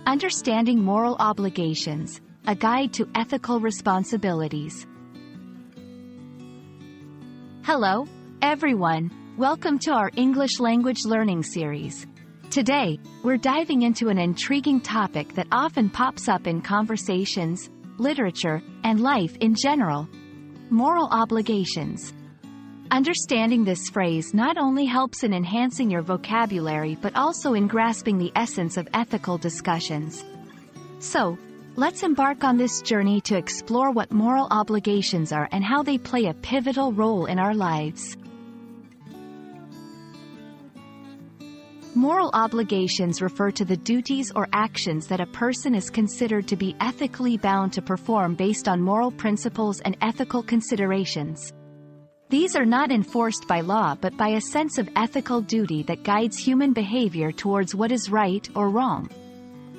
Understanding Moral Obligations, a guide to ethical responsibilities. Hello, everyone. Welcome to our English language learning series. Today, we're diving into an intriguing topic that often pops up in conversations, literature, and life in general: moral obligations. Understanding this phrase not only helps in enhancing your vocabulary but also in grasping the essence of ethical discussions. So, let's embark on this journey to explore what moral obligations are and how they play a pivotal role in our lives. Moral obligations refer to the duties or actions that a person is considered to be ethically bound to perform based on moral principles and ethical considerations. These are not enforced by law but by a sense of ethical duty that guides human behavior towards what is right or wrong.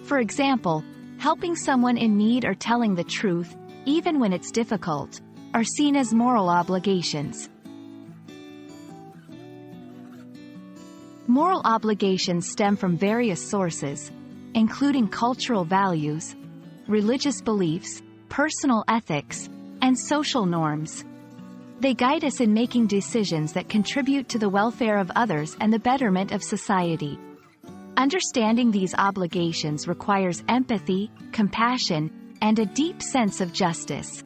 For example, helping someone in need or telling the truth, even when it's difficult, are seen as moral obligations. Moral obligations stem from various sources, including cultural values, religious beliefs, personal ethics, and social norms. They guide us in making decisions that contribute to the welfare of others and the betterment of society. Understanding these obligations requires empathy, compassion, and a deep sense of justice.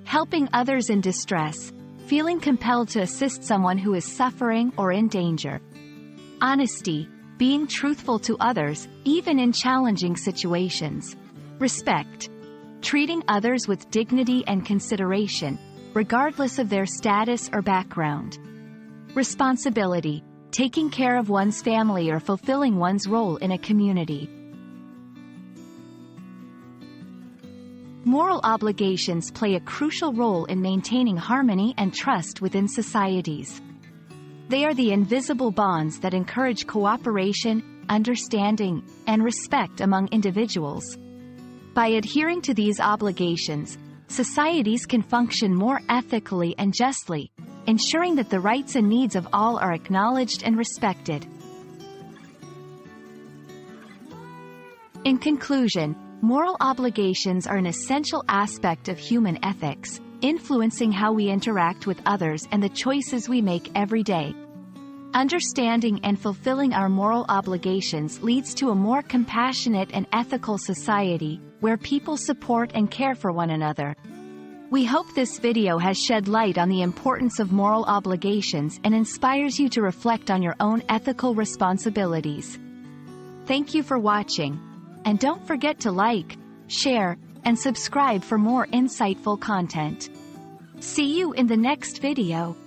Helping others in distress, feeling compelled to assist someone who is suffering or in danger. Honesty, being truthful to others, even in challenging situations. Respect, treating others with dignity and consideration, regardless of their status or background. Responsibility, taking care of one's family or fulfilling one's role in a community. Moral obligations play a crucial role in maintaining harmony and trust within societies. They are the invisible bonds that encourage cooperation, understanding, and respect among individuals. By adhering to these obligations, societies can function more ethically and justly, ensuring that the rights and needs of all are acknowledged and respected. In conclusion, moral obligations are an essential aspect of human ethics, influencing how we interact with others and the choices we make every day. Understanding and fulfilling our moral obligations leads to a more compassionate and ethical society, where people support and care for one another. We hope this video has shed light on the importance of moral obligations and inspires you to reflect on your own ethical responsibilities. Thank you for watching, and don't forget to like, share, and subscribe for more insightful content. See you in the next video.